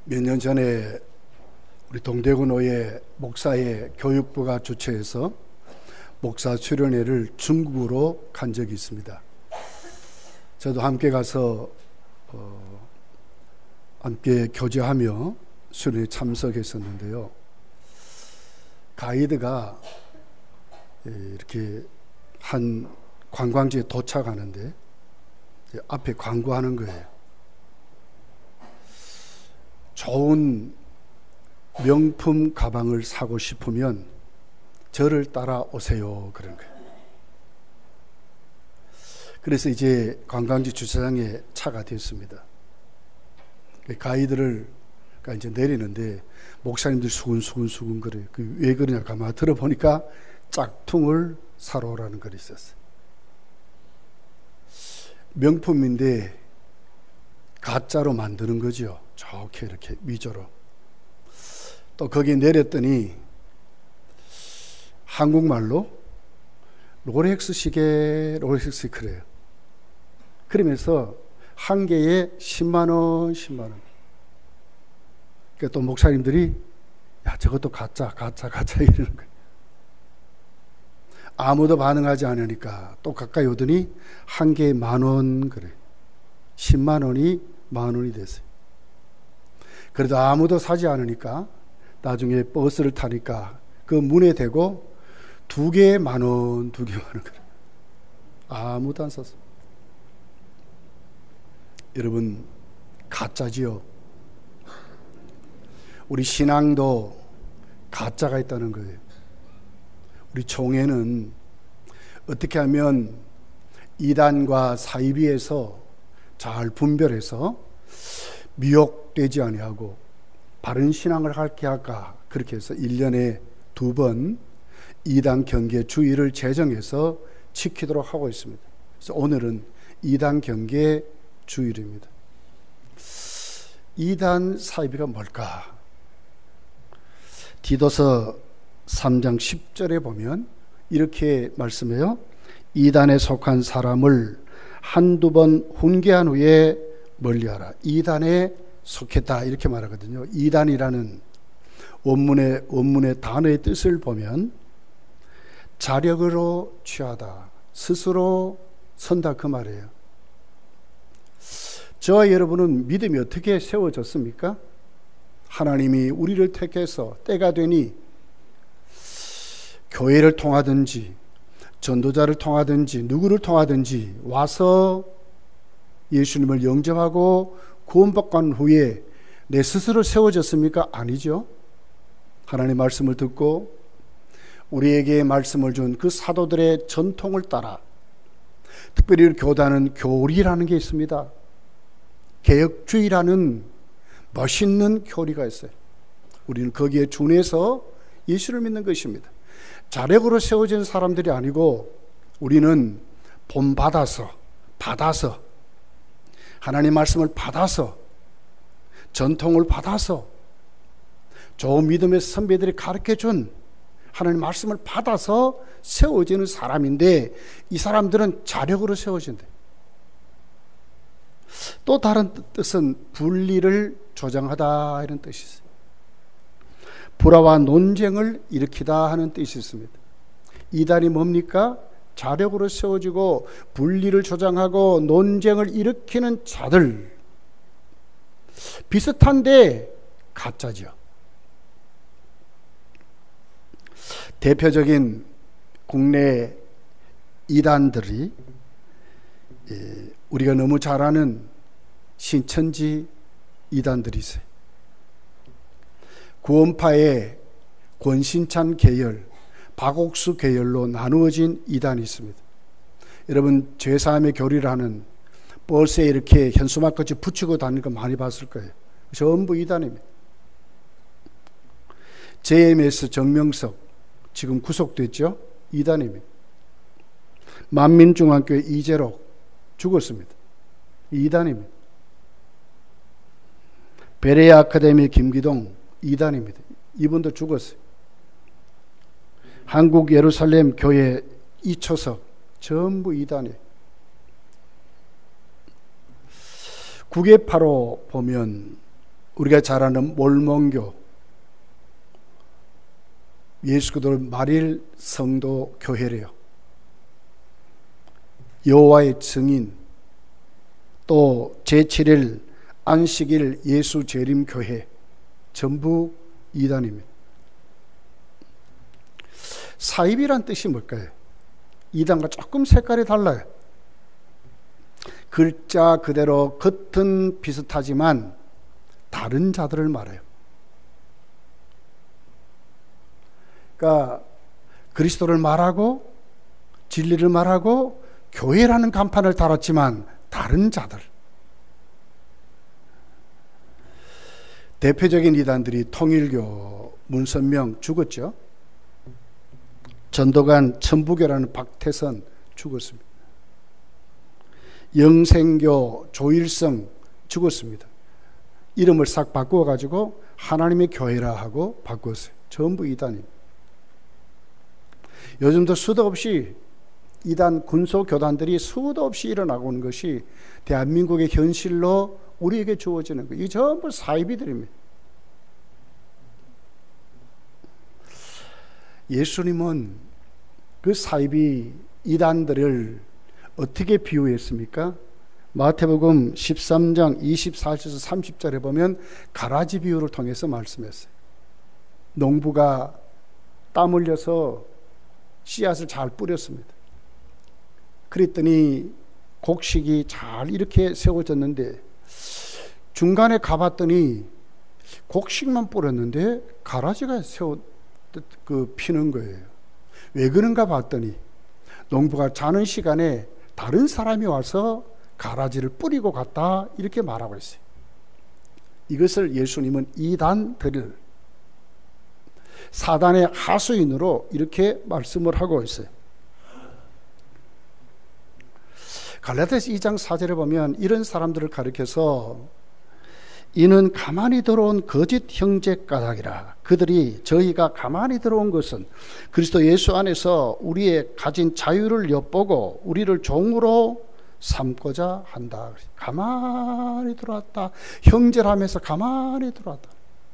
몇 년 전에 우리 동대구노예 목사회 교육부가 주최해서 목사 수련회를 중국으로 간 적이 있습니다. 저도 함께 가서 함께 교제하며 수련회에 참석했었는데요. 가이드가 이렇게 한 관광지에 도착하는데 앞에 광고하는 거예요. 좋은 명품 가방을 사고 싶으면 저를 따라오세요, 그런 거예요. 그래서 이제 관광지 주차장에 차가 됐습니다. 가이드를 이제 내리는데 목사님들이 수근수근 그래요. 왜 그러냐 가만 들어보니까 짝퉁을 사러 오라는 글이 있었어요. 명품인데 가짜로 만드는 거죠. 좋게 이렇게 미조로. 또 거기에 내렸더니 한국말로 롤렉스 시계, 롤렉스 그래요. 그러면서 한 개에 10만 원. 그러니까 또 목사님들이 야 저것도 가짜 이러는 거예요. 아무도 반응하지 않으니까 또 가까이 오더니 한 개에 10,000원 그래. 10만 원이 10,000원이 됐어요. 그래도 아무도 사지 않으니까 나중에 버스를 타니까 그 문에 대고 2개에 10,000원 그래. 아무도 안 샀어. 여러분 가짜지요. 우리 신앙도 가짜가 있다는 거예요. 우리 총회는 어떻게 하면 이단과 사이비에서 잘 분별해서 미혹되지 아니하고 바른 신앙을 갖게 할까, 그렇게 해서 1년에 2번 이단 경계 주의를 제정해서 지키도록 하고 있습니다. 그래서 오늘은 이단 경계 주일입니다. 이단 사이비가 뭘까? 디도서 3장 10절에 보면 이렇게 말씀해요. 이단에 속한 사람을 한두 번 훈계한 후에 멀리하라. 이단에 속했다 이렇게 말하거든요. 이단이라는 원문의 단어의 뜻을 보면 자력으로 취하다, 스스로 선다 그 말이에요. 저와 여러분은 믿음이 어떻게 세워졌습니까? 하나님이 우리를 택해서 때가 되니 교회를 통하든지 전도자를 통하든지 누구를 통하든지 와서 예수님을 영접하고 구원받고 난 후에 내 스스로 세워졌습니까? 아니죠. 하나님의 말씀을 듣고 우리에게 말씀을 준 그 사도들의 전통을 따라, 특별히 교단은 교리라는 게 있습니다. 개혁주의라는 멋있는 교리가 있어요. 우리는 거기에 준해서 예수를 믿는 것입니다. 자력으로 세워진 사람들이 아니고 우리는 본받아서 하나님 말씀을 받아서 전통을 받아서 좋은 믿음의 선배들이 가르쳐준 하나님 말씀을 받아서 세워지는 사람인데 이 사람들은 자력으로 세워진대. 또 다른 뜻은 분리를 조장하다 이런 뜻이 있어요. 불화와 논쟁을 일으키다 하는 뜻이 있습니다. 이단이 뭡니까? 자력으로 세워지고 분리를 조장하고 논쟁을 일으키는 자들. 비슷한데 가짜죠. 대표적인 국내 이단들이 우리가 너무 잘 아는 신천지 이단들이 있어요. 구원파의 권신찬 계열, 박옥수 계열로 나누어진 이단이 있습니다. 여러분 죄사함의 교리라는 버스에 이렇게 현수막까지 붙이고 다니는 거 많이 봤을 거예요. 전부 이단입니다. JMS 정명석 지금 구속됐죠? 이단입니다. 만민중앙교회 이재록 죽었습니다. 이단입니다. 베레아 아카데미 김기동 이단입니다. 이분도 죽었어요. 한국 예루살렘 교회 이초석 전부 이단이에요. 국외파로 보면 우리가 잘 아는 몰몬교, 예수 그리스도 말일 성도 교회래요. 여호와의 증인, 또 제7일 안식일 예수 재림 교회, 전부 이단입니다. 사입이란 뜻이 뭘까요? 이단과 조금 색깔이 달라요. 글자 그대로 겉은 비슷하지만 다른 자들을 말해요. 그러니까 그리스도를 말하고 진리를 말하고 교회라는 간판을 달았지만 다른 자들, 대표적인 이단들이 통일교, 문선명 죽었죠. 전도관 천부교라는 박태선 죽었습니다. 영생교 조일성 죽었습니다. 이름을 싹 바꾸어가지고 하나님의 교회라 하고 바꾸었어요. 전부 이단입니다. 요즘도 수도 없이 이단 군소교단들이 수도 없이 일어나고 있는 것이 대한민국의 현실로 우리에게 주어지는 거예요. 이 전부 사이비들입니다. 예수님은 그 사이비 이단들을 어떻게 비유했습니까? 마태복음 13장 24절에서 30절에 보면 가라지 비유를 통해서 말씀했어요. 농부가 땀 흘려서 씨앗을 잘 뿌렸습니다. 그랬더니 곡식이 잘 이렇게 세워졌는데 중간에 가봤더니 곡식만 뿌렸는데 가라지가 피는 거예요. 왜 그런가 봤더니 농부가 자는 시간에 다른 사람이 와서 가라지를 뿌리고 갔다, 이렇게 말하고 있어요. 이것을 예수님은 이단들을 사단의 하수인으로 이렇게 말씀을 하고 있어요. 갈라디아서 2장 4절에 보면 이런 사람들을 가리켜서 이는 가만히 들어온 거짓 형제 까닭이라. 그들이 저희가 가만히 들어온 것은 그리스도 예수 안에서 우리의 가진 자유를 엿보고 우리를 종으로 삼고자 한다. 가만히 들어왔다. 형제라면서 가만히 들어왔다.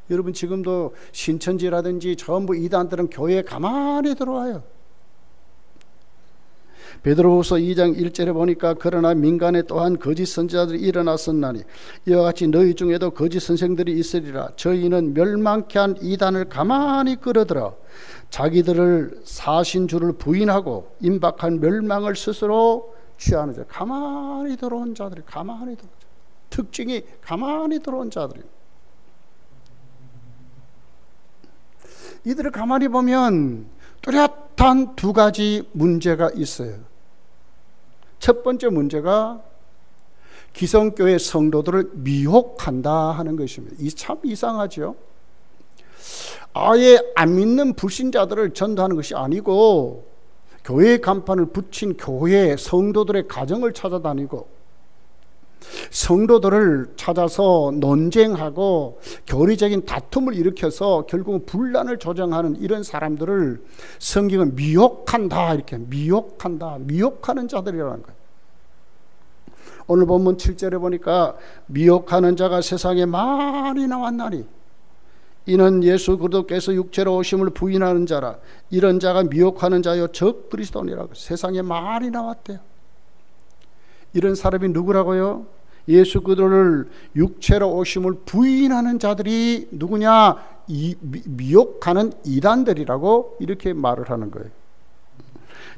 여러분 지금도 신천지라든지 전부 이단들은 교회에 가만히 들어와요. 베드로후서 2장 1절에 보니까 그러나 민간에 또한 거짓 선지자들이 일어났었나니 이와 같이 너희 중에도 거짓 선생들이 있으리라. 저희는 멸망케 한 이단을 가만히 끌어들여 자기들을 사신 줄을 부인하고 임박한 멸망을 스스로 취하는 자. 가만히 들어온 자들이, 가만히 들어온 자. 특징이 가만히 들어온 자들이. 이들을 가만히 보면 뚜렷한 두 가지 문제가 있어요. 첫 번째 문제가 기성교회 성도들을 미혹한다 하는 것입니다. 이 참 이상하죠. 아예 안 믿는 불신자들을 전도하는 것이 아니고 교회의 간판을 붙인 교회 성도들의 가정을 찾아다니고 성도들을 찾아서 논쟁하고 교리적인 다툼을 일으켜서 결국은 분란을 조장하는 이런 사람들을 성경은 미혹한다, 이렇게 미혹한다, 미혹하는 자들이라는 거예요. 오늘 본문 7절에 보니까 미혹하는 자가 세상에 많이 나왔나니 이는 예수 그리스도께서 육체로 오심을 부인하는 자라. 이런 자가 미혹하는 자요 적 그리스도니라고. 세상에 많이 나왔대요. 이런 사람이 누구라고요? 예수 그리스도를 육체로 오심을 부인하는 자들이 누구냐? 미혹하는 이단들이라고 이렇게 말을 하는 거예요.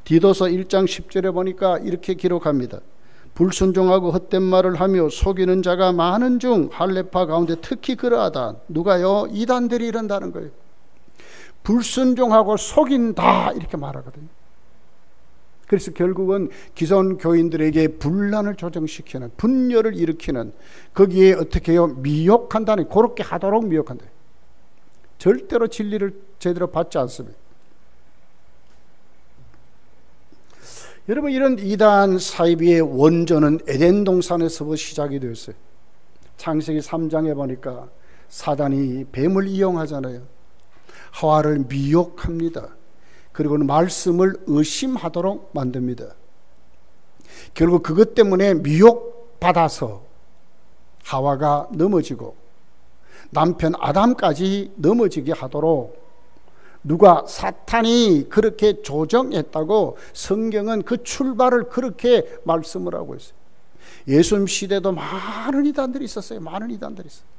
디도서 1장 10절에 보니까 이렇게 기록합니다. 불순종하고 헛된 말을 하며 속이는 자가 많은 중 할례파 가운데 특히 그러하다. 누가요? 이단들이 이런다는 거예요. 불순종하고 속인다, 이렇게 말하거든요. 그래서 결국은 기존 교인들에게 분란을 조정시키는, 분열을 일으키는, 거기에 어떻게 해요? 미혹한다는, 그렇게 하도록 미혹한다. 절대로 진리를 제대로 받지 않습니다. 여러분, 이런 이단 사이비의 원조는 에덴 동산에서부터 시작이 되었어요. 창세기 3장에 보니까 사단이 뱀을 이용하잖아요. 하와를 미혹합니다. 그리고는 말씀을 의심하도록 만듭니다. 결국 그것 때문에 미혹받아서 하와가 넘어지고 남편 아담까지 넘어지게 하도록 누가 사탄이 그렇게 조정했다고 성경은 그 출발을 그렇게 말씀을 하고 있어요. 예수님 시대도 많은 이단들이 있었어요. 많은 이단들이 있어요.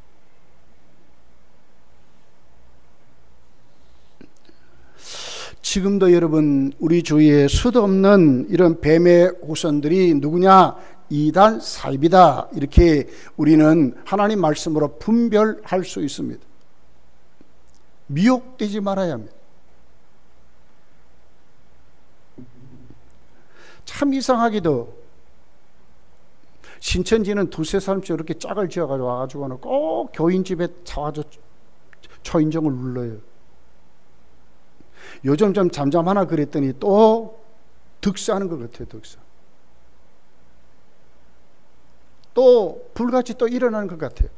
지금도 여러분 우리 주위에 수도 없는 이런 뱀의 후손들이 누구냐? 이단 사입이다. 이렇게 우리는 하나님 말씀으로 분별할 수 있습니다. 미혹되지 말아야 합니다. 참 이상하게도 신천지는 두세 사람씩 이렇게 짝을 지어가지고 와가지고는 꼭 교인 집에 차와서 초인종을 눌러요. 요즘 좀 잠잠하나 그랬더니 또 득사하는 것 같아요. 득사. 또 불같이 또 일어나는 것 같아요.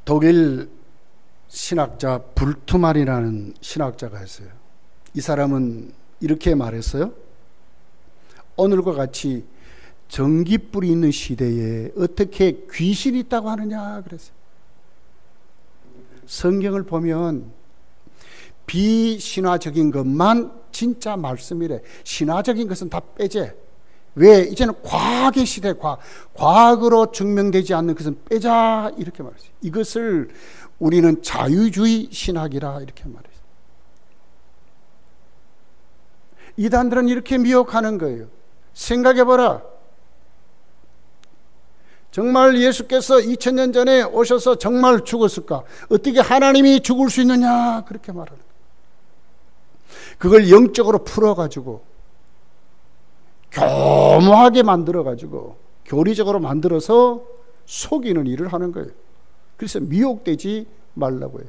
독일 신학자 불투만이라는 신학자가 있어요. 이 사람은 이렇게 말했어요. 오늘과 같이 전기불이 있는 시대에 어떻게 귀신이 있다고 하느냐 그랬어요. 성경을 보면 비신화적인 것만 진짜 말씀이래. 신화적인 것은 다 빼재. 왜? 이제는 과학의 시대, 과학으로 증명되지 않는 것은 빼자 이렇게 말했어요. 이것을 우리는 자유주의 신학이라 이렇게 말했어요. 이단들은 이렇게 미혹하는 거예요. 생각해봐라. 정말 예수께서 2000년 전에 오셔서 정말 죽었을까? 어떻게 하나님이 죽을 수 있느냐? 그렇게 말하는 거예요. 그걸 영적으로 풀어가지고 교묘하게 만들어가지고 교리적으로 만들어서 속이는 일을 하는 거예요. 그래서 미혹되지 말라고 해요.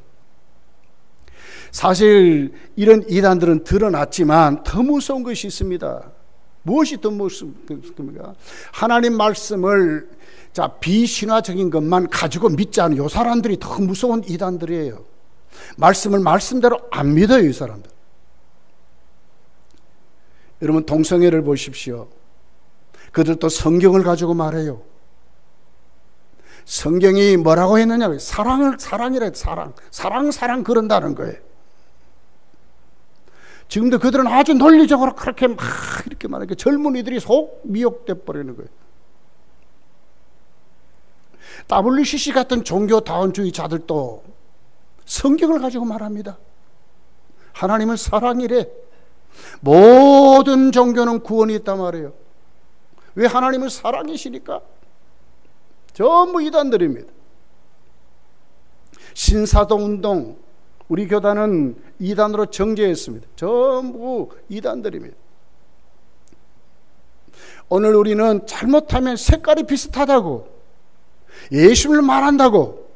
사실 이런 이단들은 드러났지만 더 무서운 것이 있습니다. 무엇이 더 무섭습니까? 하나님 말씀을 비신화적인 것만 가지고 믿지 않은 이 사람들이 더 무서운 이단들이에요. 말씀을 말씀대로 안 믿어요, 이 사람들. 여러분 동성애를 보십시오. 그들도 성경을 가지고 말해요. 성경이 뭐라고 했느냐? 사랑이래. 사랑 그런다는 거예요. 지금도 그들은 아주 논리적으로 그렇게 막 이렇게 말하니까 젊은이들이 속 미혹돼 버리는 거예요. WCC 같은 종교다원주의자들도 성경을 가지고 말합니다. 하나님은 사랑이래. 모든 종교는 구원이 있단 말이에요. 왜? 하나님은 사랑이시니까. 전부 이단들입니다. 신사동운동 우리 교단은 이단으로 정죄했습니다. 전부 이단들입니다. 오늘 우리는 잘못하면 색깔이 비슷하다고, 예수를 말한다고,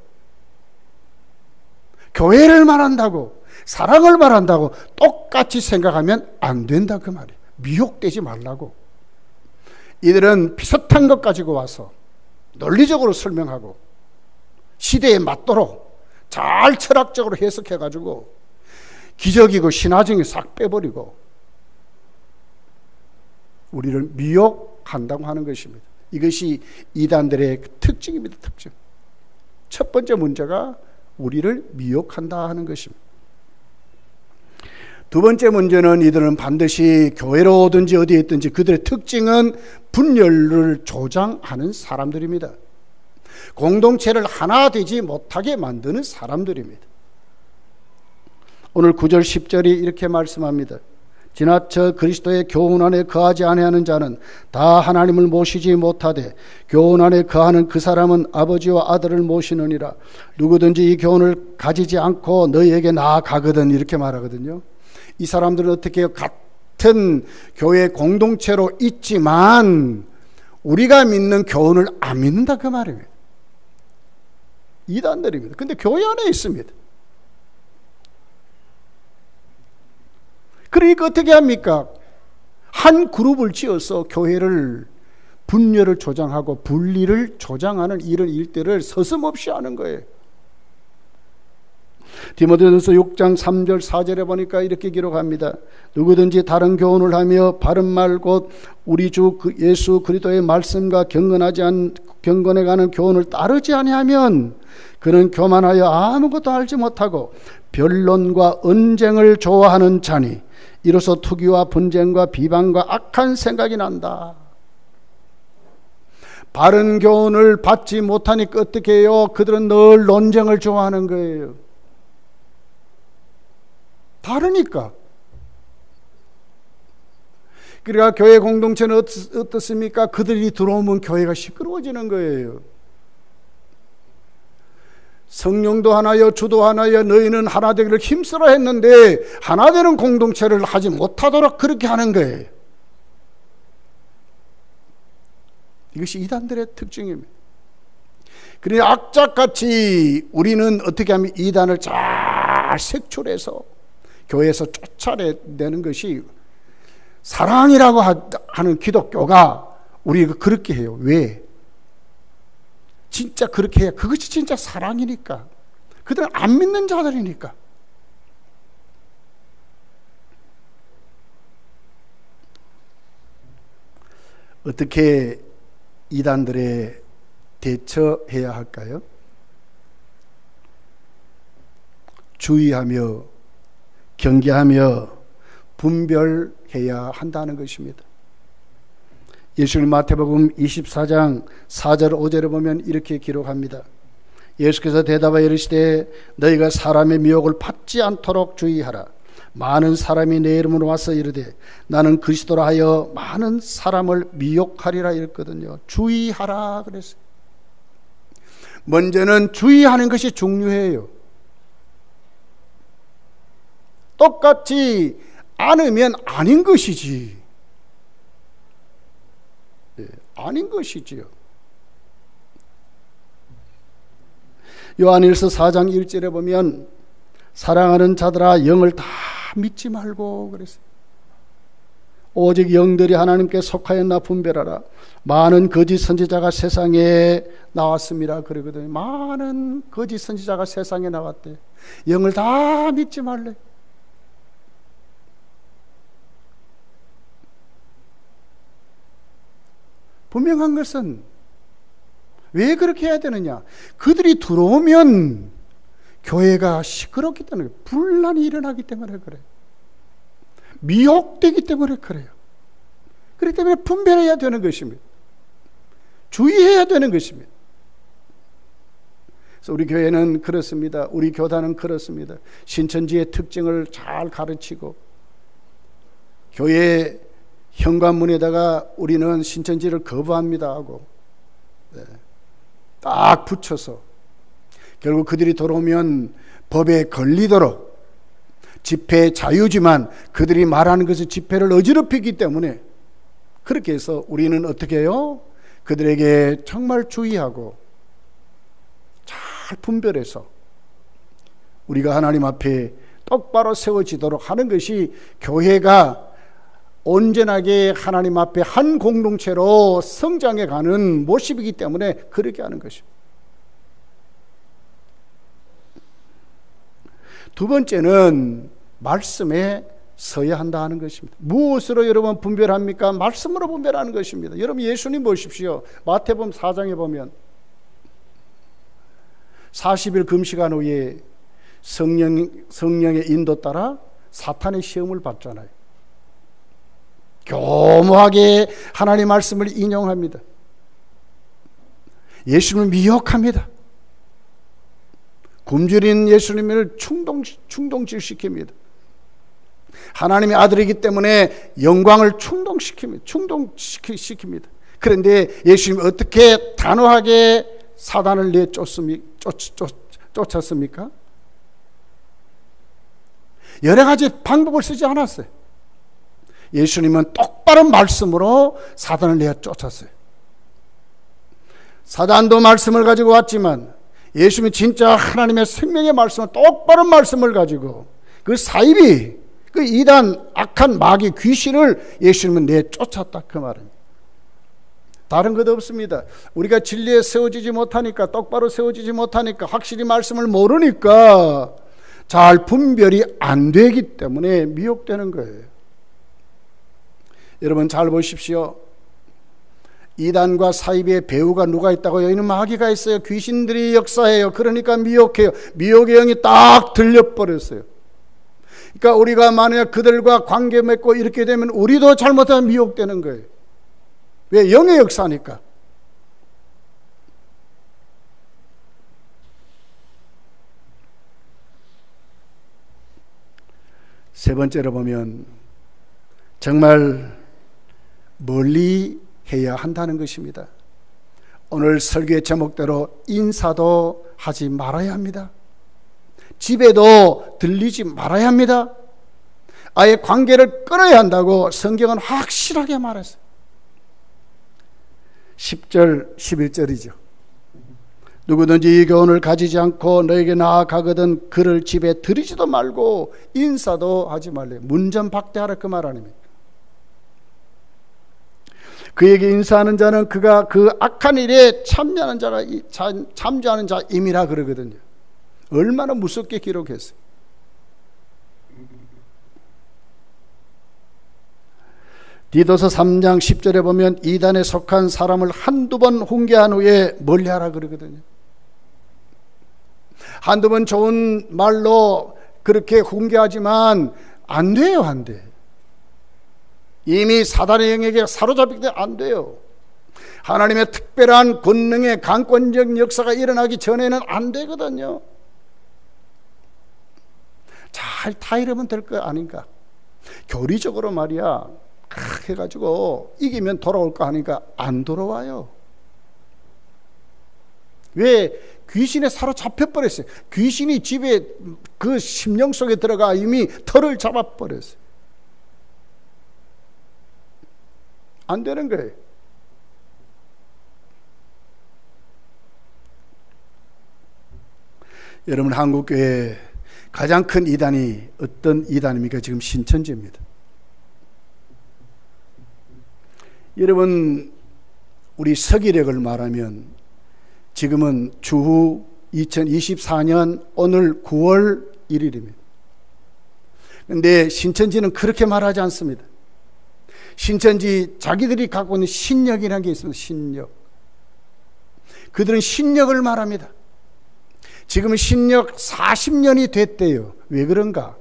교회를 말한다고, 사랑을 말한다고 똑같이 생각하면 안 된다 그 말이에요. 미혹되지 말라고. 이들은 비슷한 것 가지고 와서 논리적으로 설명하고 시대에 맞도록 잘 철학적으로 해석해가지고 기적이고 신화적인 싹 빼버리고 우리를 미혹한다고 하는 것입니다. 이것이 이단들의 특징입니다. 특징. 첫 번째 문제가 우리를 미혹한다 하는 것입니다. 두 번째 문제는 이들은 반드시 교회로 오든지 어디에 있든지 그들의 특징은 분열을 조장하는 사람들입니다. 공동체를 하나 되지 못하게 만드는 사람들입니다. 오늘 9절 10절이 이렇게 말씀합니다. 지나쳐 그리스도의 교훈 안에 거하지 아니하는 자는 다 하나님을 모시지 못하되 교훈 안에 거하는 그 사람은 아버지와 아들을 모시느니라. 누구든지 이 교훈을 가지지 않고 너희에게 나아가거든 이렇게 말하거든요. 이 사람들은 어떻게 해요? 같은 교회 공동체로 있지만 우리가 믿는 교훈을 안 믿는다 그 말입니다. 이단들입니다. 근데 교회 안에 있습니다. 그러니까 어떻게 합니까? 한 그룹을 지어서 교회를 분열을 조장하고 분리를 조장하는 이런 일들을 서슴없이 하는 거예요. 디모데전서 6장 3절 4절에 보니까 이렇게 기록합니다. 누구든지 다른 교훈을 하며 바른 말 곧 우리 주 예수 그리스도의 말씀과 경건해가는 교훈을 따르지 아니하면 그는 교만하여 아무것도 알지 못하고 변론과 언쟁을 좋아하는 자니 이로써 투기와 분쟁과 비방과 악한 생각이 난다. 바른 교훈을 받지 못하니까 어떻게 해요? 그들은 늘 논쟁을 좋아하는 거예요. 다르니까. 그러니까 교회 공동체는 어떻습니까? 그들이 들어오면 교회가 시끄러워지는 거예요. 성령도 하나여 주도 하나여 너희는 하나 되기를 힘쓰라 했는데 하나 되는 공동체를 하지 못하도록 그렇게 하는 거예요. 이것이 이단들의 특징입니다. 그러니 악착같이 우리는 어떻게 하면 이단을 잘 색출해서 교회에서 쫓아내는 것이 사랑이라고 하는 기독교가 우리가 그렇게 해요. 왜? 진짜 그렇게 해야 그것이 진짜 사랑이니까. 그들은 안 믿는 자들이니까. 어떻게 이단들에 대처해야 할까요? 주의하며 경계하며 분별해야 한다는 것입니다. 예수님 마태복음 24장 4절 5절에 보면 이렇게 기록합니다. 예수께서 대답하여 이르시되 너희가 사람의 미혹을 받지 않도록 주의하라. 많은 사람이 내 이름으로 와서 이르되 나는 그리스도라 하여 많은 사람을 미혹하리라 이랬거든요. 주의하라 그랬어요. 먼저는 주의하는 것이 중요해요. 똑같이 않으면 아닌 것이지. 네, 아닌 것이지요. 요한일서 4장 1절에 보면 사랑하는 자들아 영을 다 믿지 말고 그랬어요. 오직 영들이 하나님께 속하였나 분별하라. 많은 거짓 선지자가 세상에 나왔습니다. 그러거든요. 많은 거짓 선지자가 세상에 나왔대. 영을 다 믿지 말래. 분명한 것은 왜 그렇게 해야 되느냐? 그들이 들어오면 교회가 시끄럽기 때문에, 분란이 일어나기 때문에 그래요. 미혹되기 때문에 그래요. 그렇기 때문에 분별해야 되는 것입니다. 주의해야 되는 것입니다. 그래서 우리 교회는 그렇습니다. 우리 교단은 그렇습니다. 신천지의 특징을 잘 가르치고 교회 현관문에다가 우리는 신천지를 거부합니다 하고 딱 붙여서 결국 그들이 들어오면 법에 걸리도록, 집회 자유지만 그들이 말하는 것을 집회를 어지럽히기 때문에 그렇게 해서 우리는 어떻게 해요? 그들에게 정말 주의하고 잘 분별해서 우리가 하나님 앞에 똑바로 세워지도록 하는 것이 교회가 온전하게 하나님 앞에 한 공동체로 성장해 가는 모습이기 때문에 그렇게 하는 것입니다. 두 번째는 말씀에 서야 한다는 것입니다. 무엇으로 여러분 분별합니까? 말씀으로 분별하는 것입니다. 여러분 예수님 보십시오. 마태복음 4장에 보면 40일 금식한 후에 성령의 인도 따라 사탄의 시험을 받잖아요. 교묘하게 하나님의 말씀을 인용합니다. 예수님을 미혹합니다. 굶주린 예수님을 충동질시킵니다. 하나님의 아들이기 때문에 영광을 충동시킵니다. 그런데 예수님이 어떻게 단호하게 사단을 쫓았습니까? 여러 가지 방법을 쓰지 않았어요. 예수님은 똑바른 말씀으로 사단을 내어 쫓았어요. 사단도 말씀을 가지고 왔지만 예수님이 진짜 하나님의 생명의 말씀을, 똑바른 말씀을 가지고 그 사이비, 그 이단 악한 마귀 귀신을 예수님은 내쫓았다 그 말입니다. 다른 것 없습니다. 우리가 진리에 세워지지 못하니까, 똑바로 세워지지 못하니까, 확실히 말씀을 모르니까 잘 분별이 안 되기 때문에 미혹되는 거예요. 여러분 잘 보십시오. 이단과 사이비의 배우가 누가 있다고요? 여기는 마귀가 있어요. 귀신들이 역사해요. 그러니까 미혹해요. 미혹의 영이 딱 들려버렸어요. 그러니까 우리가 만약 그들과 관계 맺고 이렇게 되면 우리도 잘못하면 미혹되는 거예요. 왜? 영의 역사니까. 세 번째로 보면 정말 멀리 해야 한다는 것입니다. 오늘 설교의 제목대로 인사도 하지 말아야 합니다. 집에도 들리지 말아야 합니다. 아예 관계를 끊어야 한다고 성경은 확실하게 말했어요. 10절 11절이죠. 누구든지 교훈을 가지지 않고 너에게 나아가거든 그를 집에 들이지도 말고 인사도 하지 말래. 문전박대하라 그 말 아닙니까? 그에게 인사하는 자는 그가 그 악한 일에 참여하는 자가 참조하는 자임이라 그러거든요. 얼마나 무섭게 기록했어요. 디도서 3장 10절에 보면 이단에 속한 사람을 한두 번 훈계한 후에 멀리하라 그러거든요. 한두 번 좋은 말로 그렇게 훈계하지만 안 돼요. 안 돼. 이미 사단의 영에게 사로잡히기 때문에 안 돼요. 하나님의 특별한 권능의 강권적 역사가 일어나기 전에는 안 되거든요. 잘 타이르면 될 거 아닌가. 교리적으로 말이야 해가지고 이기면 돌아올까 하니까 안 돌아와요. 왜? 귀신에 사로잡혀 버렸어요. 귀신이 집에 그 심령 속에 들어가 이미 털을 잡아버렸어요. 안 되는 거예요. 여러분 한국교회 가장 큰 이단이 어떤 이단입니까? 지금 신천지입니다. 여러분 우리 서기력을 말하면 지금은 주후 2024년 오늘 9월 1일입니다. 그런데 신천지는 그렇게 말하지 않습니다. 신천지 자기들이 갖고 있는 신력이라는 게 있습니다. 신력. 그들은 신력을 말합니다. 지금 신력 40년이 됐대요. 왜 그런가?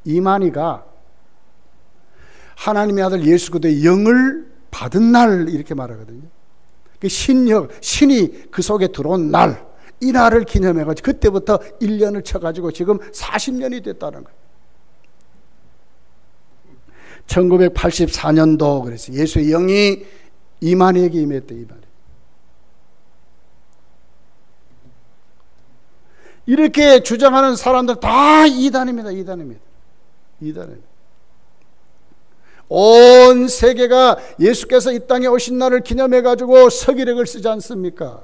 이만희가 하나님의 아들 예수 그리스도의 영을 받은 날 이렇게 말하거든요. 그 신력, 신이 그 속에 들어온 날, 이 날을 기념해가지고 그때부터 1년을 쳐가지고 지금 40년이 됐다는 거예요. 1984년도 그래서 예수의 영이 이만희에게 임했대. 이만희. 이렇게 주장하는 사람들 다 이단입니다. 이단입니다. 이단입니다. 온 세계가 예수께서 이 땅에 오신 날을 기념해 가지고 서기력을 쓰지 않습니까?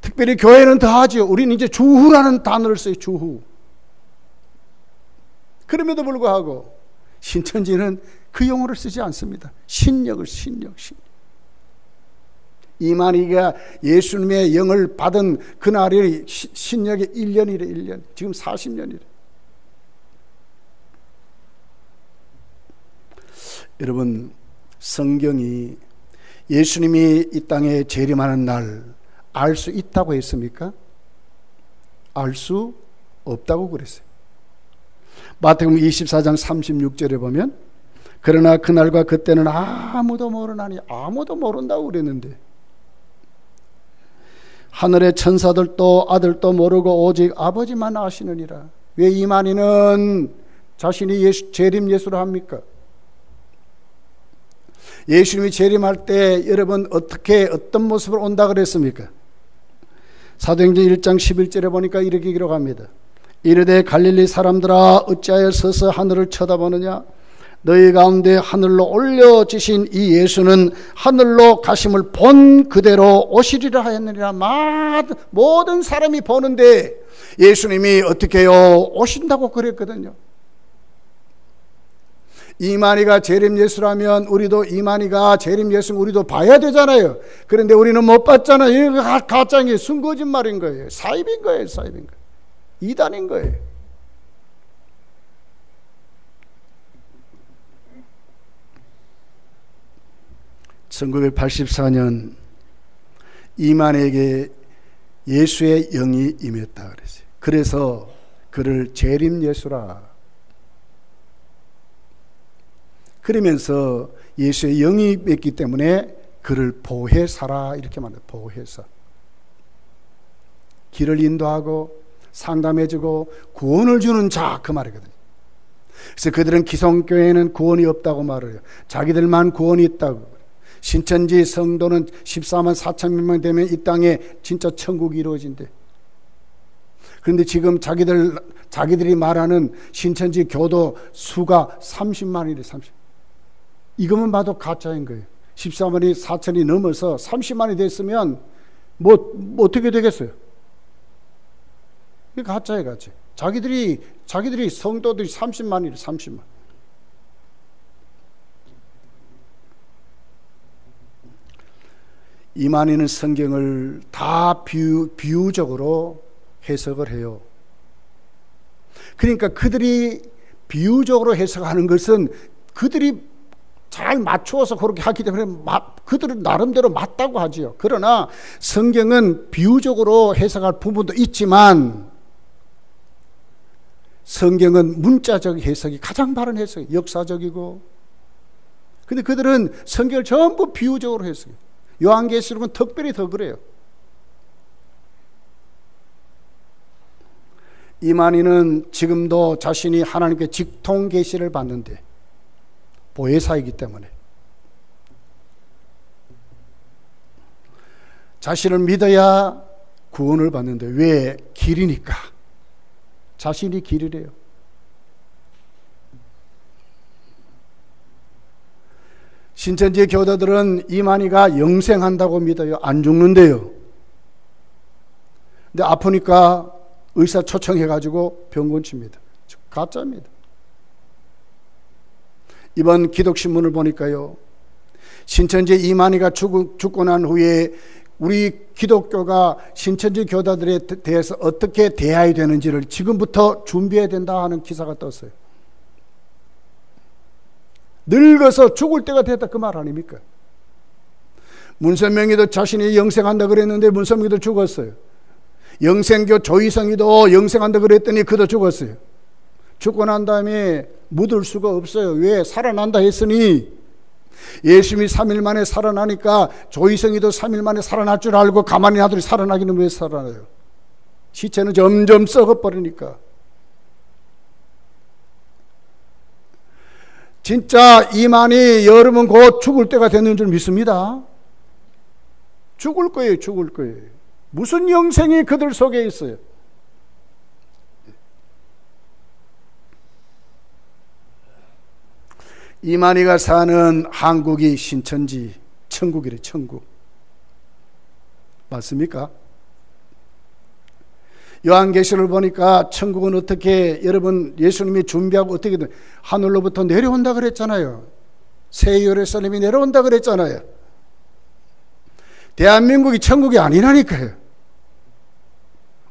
특별히 교회는 더 하죠. 우리는 이제 주후라는 단어를 써요. 주후. 그럼에도 불구하고 신천지는 그 용어를 쓰지 않습니다. 신력을 신력. 이만희가 예수님의 영을 받은 그날이 신력의 1년이래. 1년. 지금 40년이래. 여러분 성경이 예수님이 이 땅에 재림하는 날 알 수 있다고 했습니까? 알 수 없다고 그랬어요. 마태복음 24장 36절에 보면 그러나 그날과 그때는 아무도 모르나니, 아무도 모른다고 그랬는데 하늘의 천사들도 아들도 모르고 오직 아버지만 아시느니라. 왜 이만희는 자신이 재림 예수를 합니까? 예수님이 재림할 때 여러분 어떤 모습으로 온다 그랬습니까? 사도행전 1장 11절에 보니까 이렇게 기록합니다. 이르되 갈릴리 사람들아 어찌하여 서서 하늘을 쳐다보느냐? 너희 가운데 하늘로 올려지신 이 예수는 하늘로 가심을 본 그대로 오시리라 하였느니라. 모든 사람이 보는데 예수님이 어떻게 해요? 오신다고 그랬거든요. 이만희가 재림 예수라면 우리도 이만희가 재림 예수 우리도 봐야 되잖아요. 그런데 우리는 못 봤잖아요. 이거 가짜인 순거짓말인 거예요. 사입인 거예요. 사입인 거예요. 이단인 거예요. (1984년) 이만희에게 예수의 영이 임했다 그랬어요. 그래서 그를 재림 예수라. 그러면서 예수의 영이 있기 때문에 그를 보혜사라 이렇게 말해요. 보혜사. 길을 인도하고 상담해주고 구원을 주는 자 그 말이거든요. 그래서 그들은 기성교회에는 구원이 없다고 말을 해요. 자기들만 구원이 있다고. 신천지 성도는 14만 4천 명 되면 이 땅에 진짜 천국이 이루어진대. 그런데 지금 자기들이 말하는 신천지 교도 수가 30만이래. 30. 이것만 봐도 가짜인 거예요. 14만이 4천이 넘어서 30만이 됐으면 뭐 어떻게 되겠어요? 이게 가짜예요, 가짜. 자기들이 성도들이 30만이래. 30만. 이만희는 성경을 다 비유적으로 해석을 해요. 그러니까 그들이 비유적으로 해석하는 것은 그들이 잘 맞추어서 그렇게 하기 때문에 그들은 나름대로 맞다고 하지요. 그러나 성경은 비유적으로 해석할 부분도 있지만 성경은 문자적 해석이 가장 바른 해석이에요. 역사적이고. 근데 그들은 성경을 전부 비유적으로 해석해요. 요한계시록은 특별히 더 그래요. 이만희는 지금도 자신이 하나님께 직통 계시를 받는데 보혜사이기 때문에 자신을 믿어야 구원을 받는데 왜? 길이니까. 자신이 길이래요. 신천지 교도들은 이만희가 영생한다고 믿어요. 안 죽는데요. 근데 아프니까 의사 초청해가지고 병원 칩니다. 가짜입니다. 이번 기독신문을 보니까요, 신천지 이만희가 죽고 난 후에 우리 기독교가 신천지 교도들에 대해서 어떻게 대해야 되는지를 지금부터 준비해야 된다 하는 기사가 떴어요. 늙어서 죽을 때가 됐다 그 말 아닙니까? 문선명이도 자신이 영생한다 그랬는데 문선명이도 죽었어요. 영생교 조희성이도 영생한다 그랬더니 그도 죽었어요. 죽고 난 다음에 묻을 수가 없어요. 왜? 살아난다 했으니. 예수님이 3일 만에 살아나니까 조희성이도 3일 만에 살아날 줄 알고 가만히 놔두니 살아나기는 왜 살아나요? 시체는 점점 썩어버리니까. 진짜 이만희 여러분 곧 죽을 때가 됐는 줄 믿습니다. 죽을 거예요. 죽을 거예요. 무슨 영생이 그들 속에 있어요? 이만희가 사는 한국이 신천지 천국이래. 천국 맞습니까? 요한계시를 보니까 천국은 어떻게, 여러분 예수님이 준비하고 어떻게든 하늘로부터 내려온다 그랬잖아요. 새 예루살렘이 내려온다 그랬잖아요. 대한민국이 천국이 아니라니까요.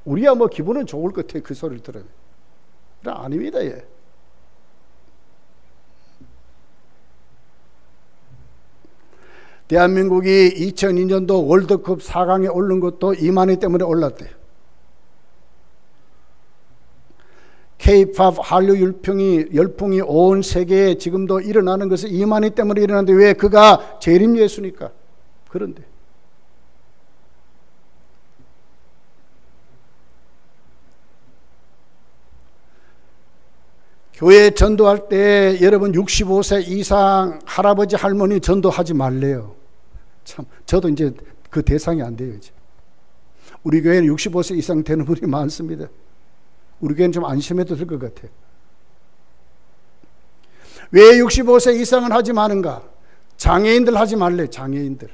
우리야 뭐 기분은 좋을 것 같아요. 그 소리를 들으면. 아닙니다. 예. 대한민국이 2002년도 월드컵 4강에 오른 것도 이만희 때문에 올랐대요. K-POP 한류 열풍이 온 세계에 지금도 일어나는 것은 이만희 때문에 일어나는데 왜? 그가 재림 예수니까. 그런데 교회 전도할 때 여러분 65세 이상 할아버지 할머니 전도하지 말래요. 참 저도 이제 그 대상이 안 돼요. 이제 우리 교회는 65세 이상 되는 분이 많습니다. 우리 교회는 좀 안심해도 될 것 같아요. 왜 65세 이상은 하지 마는가? 장애인들 하지 말래. 장애인들.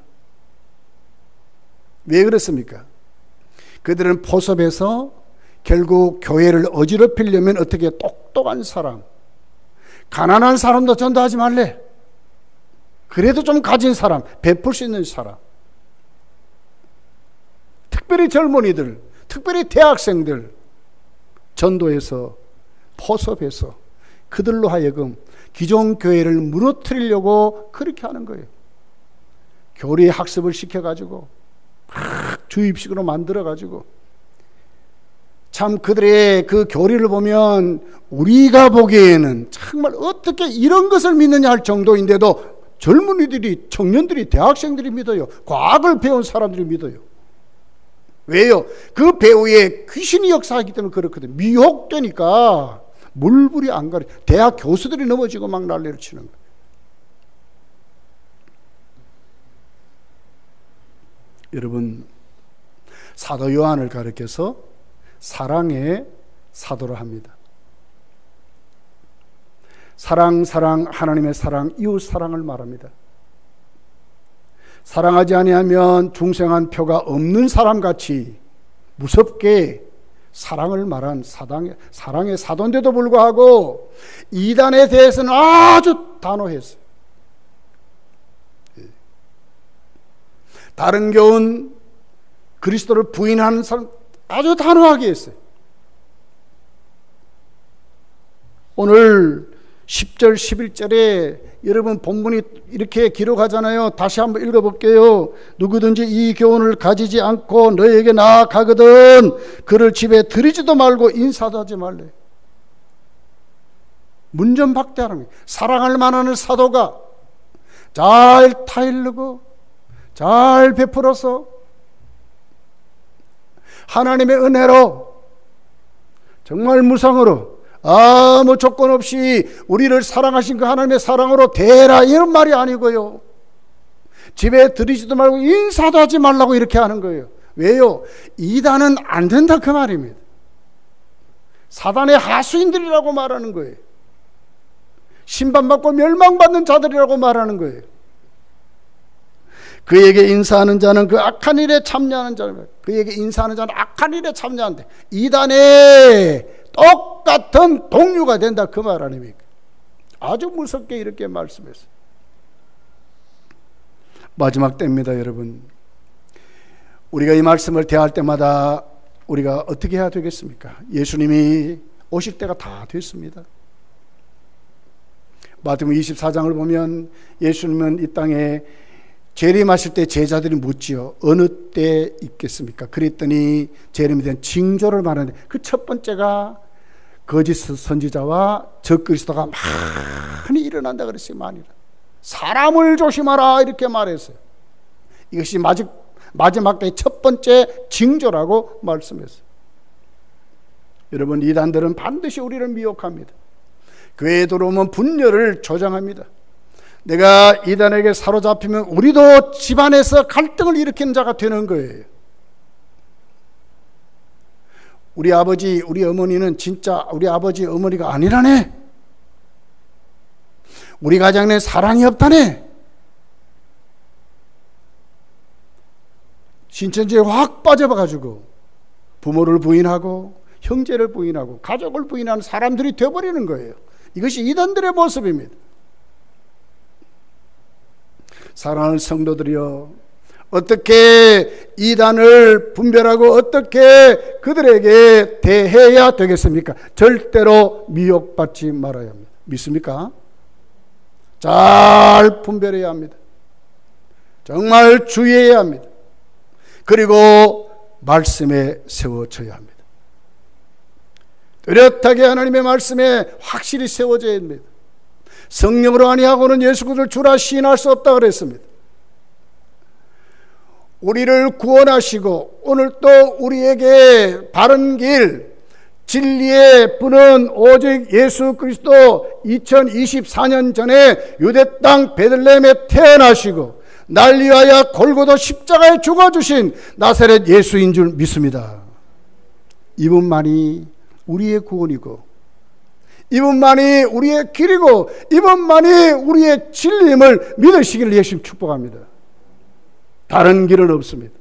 왜 그렇습니까? 그들은 포섭해서 결국 교회를 어지럽히려면 어떻게 똑똑한 사람, 가난한 사람도 전도하지 말래. 그래도 좀 가진 사람, 베풀 수 있는 사람, 특별히 젊은이들, 특별히 대학생들 전도해서 포섭해서 그들로 하여금 기존 교회를 무너뜨리려고 그렇게 하는 거예요. 교리 학습을 시켜가지고 주입식으로 만들어가지고, 참 그들의 그 교리를 보면 우리가 보기에는 정말 어떻게 이런 것을 믿느냐 할 정도인데도 젊은이들이, 청년들이, 대학생들이 믿어요. 과학을 배운 사람들이 믿어요. 왜요? 그 배후에 귀신이 역사하기 때문에 그렇거든요. 미혹되니까 물불이 안 가려. 대학 교수들이 넘어지고 막 난리를 치는 거예요. 여러분, 사도 요한을 가리켜서 사랑의 사도를 합니다. 사랑, 하나님의 사랑, 이웃 사랑을 말합니다. 사랑하지 아니하면 중생한 표가 없는 사람같이 무섭게 사랑을 말한 사랑의 사도인데도 불구하고 이단에 대해서는 아주 단호했어요. 다른 교훈, 그리스도를 부인하는 사람 아주 단호하게 했어요. 오늘 10절 11절에 여러분 본문이 이렇게 기록하잖아요. 다시 한번 읽어볼게요. 누구든지 이 교훈을 가지지 않고 너에게 나아가거든 그를 집에 들이지도 말고 인사도 하지 말래. 문전박대하는 거예요. 사랑할 만한 사도가 잘 타일르고 잘 베풀어서 하나님의 은혜로 정말 무상으로 아무 조건 없이 우리를 사랑하신 그 하나님의 사랑으로 대라, 이런 말이 아니고요. 집에 들이지도 말고 인사도 하지 말라고 이렇게 하는 거예요. 왜요? 이단은 안 된다 그 말입니다. 사단의 하수인들이라고 말하는 거예요. 심판받고 멸망받는 자들이라고 말하는 거예요. 그에게 인사하는 자는 그 악한 일에 참여하는 자입니다. 그에게 인사하는 자는 악한 일에 참여한대. 이단의 똑같은 동료가 된다 그 말 아닙니까? 아주 무섭게 이렇게 말씀했어요. 마지막 때입니다, 여러분. 우리가 이 말씀을 대할 때마다 우리가 어떻게 해야 되겠습니까? 예수님이 오실 때가 다 됐습니다. 마태복음 24장을 보면 예수님은 이 땅에 재림하실 때 제자들이 묻지요. 어느 때 있겠습니까? 그랬더니 재림에 대한 징조를 말하는데 그 첫 번째가 거짓 선지자와 적그리스도가 많이 일어난다 그랬어요. 많이. 사람을 조심하라 이렇게 말했어요. 이것이 마지막 때의 첫 번째 징조라고 말씀했어요. 여러분, 이단들은 반드시 우리를 미혹합니다. 교회에 들어오면 분열을 조장합니다. 내가 이단에게 사로잡히면 우리도 집안에서 갈등을 일으키는 자가 되는 거예요. 우리 아버지, 우리 어머니는 진짜 우리 아버지, 어머니가 아니라네. 우리 가정에 사랑이 없다네. 신천지에 확 빠져가지고 부모를 부인하고 형제를 부인하고 가족을 부인하는 사람들이 되어버리는 거예요. 이것이 이단들의 모습입니다. 사랑하는 성도들이여, 어떻게 이단을 분별하고 어떻게 그들에게 대해야 되겠습니까? 절대로 미혹받지 말아야 합니다. 믿습니까? 잘 분별해야 합니다. 정말 주의해야 합니다. 그리고 말씀에 세워져야 합니다. 뚜렷하게 하나님의 말씀에 확실히 세워져야 합니다. 성령으로 아니하고는 예수 그리스도를 주라 시인할 수 없다 그랬습니다. 우리를 구원하시고 오늘 또 우리에게 바른 길, 진리의 분은 오직 예수 그리스도 2024년 전에 유대 땅 베들레헴에 태어나시고 날 위하여 골고다 십자가에 죽어주신 나사렛 예수인 줄 믿습니다. 이분만이 우리의 구원이고 이분만이 우리의 길이고 이분만이 우리의 진리임을 믿으시기를 예수님 축복합니다. 다른 길은 없습니다.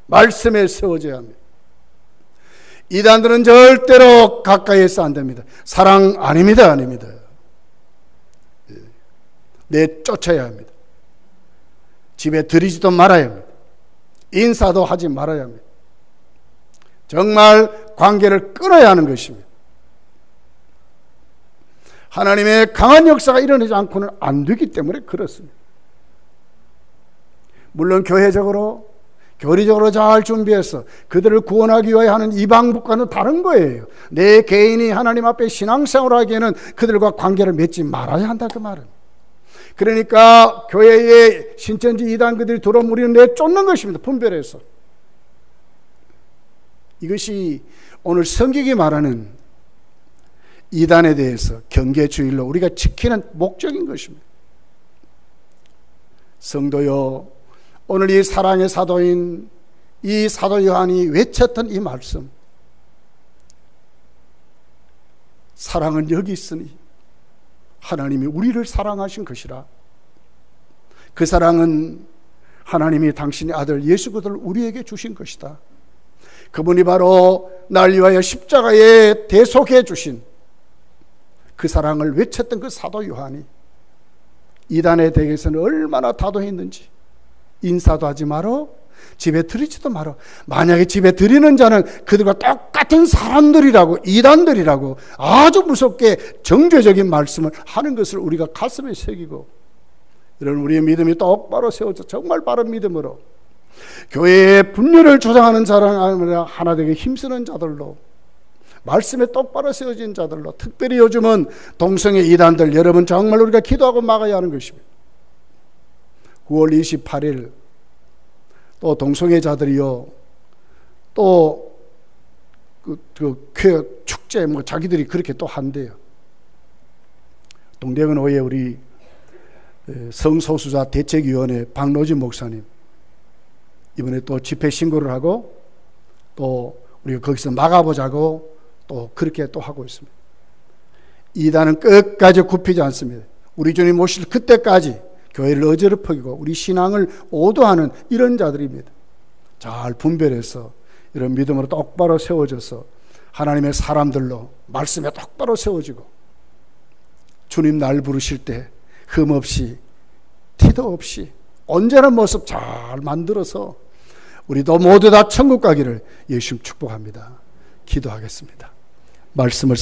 말씀에 세워져야 합니다. 이단들은 절대로 가까이에서 안 됩니다. 사랑 아닙니다. 내쫓아야 합니다. 집에 들이지도 말아야 합니다. 인사도 하지 말아야 합니다. 정말 관계를 끊어야 하는 것입니다. 하나님의 강한 역사가 일어나지 않고는 안 되기 때문에 그렇습니다. 물론 교회적으로 교리적으로 잘 준비해서 그들을 구원하기 위하여 하는 이방국과는 다른 거예요. 내 개인이 하나님 앞에 신앙생활을 하기에는 그들과 관계를 맺지 말아야 한다 그 말은. 그러니까 교회에 신천지 이단 그들이 들어오면 우리는 내쫓는 것입니다. 분별해서. 이것이 오늘 성경이 말하는 이단에 대해서 경계주일로 우리가 지키는 목적인 것입니다. 성도여, 오늘 이 사랑의 사도인 이 사도 요한이 외쳤던 이 말씀, 사랑은 여기 있으니 하나님이 우리를 사랑하신 것이라. 그 사랑은 하나님이 당신의 아들 예수 그리스도를 우리에게 주신 것이다. 그분이 바로 날 위하여 십자가에 대속해 주신 그 사랑을 외쳤던 그 사도 요한이 이단에 대해서는 얼마나 다도했는지, 인사도 하지 마라, 집에 들이지도 마라. 만약에 집에 들이는 자는 그들과 똑같은 사람들이라고, 이단들이라고 아주 무섭게 정죄적인 말씀을 하는 것을 우리가 가슴에 새기고, 이런 우리의 믿음이 똑바로 세워져 정말 바른 믿음으로 교회의 분열을 조장하는 자랑 하나 되게 힘쓰는 자들로, 말씀에 똑바로 세워진 자들로, 특별히 요즘은 동성애 이단들 여러분 정말 우리가 기도하고 막아야 하는 것입니다. 9월 28일 또 동성애자들이요, 또 그 축제 뭐 자기들이 그렇게 또 한대요. 동대문호에 우리 성소수자 대책위원회 박노진 목사님 이번에 또 집회 신고를 하고 또 우리가 거기서 막아보자고 또 그렇게 또 하고 있습니다. 이단은 끝까지 굽히지 않습니다. 우리 주님 오실 그때까지 교회를 어지럽히고 우리 신앙을 오도하는 이런 자들입니다. 잘 분별해서 이런 믿음으로 똑바로 세워져서 하나님의 사람들로 말씀에 똑바로 세워지고 주님 날 부르실 때 흠없이 티도 없이 온전한 모습 잘 만들어서 우리도 모두 다 천국 가기를 예수님 축복합니다. 기도하겠습니다. 말씀을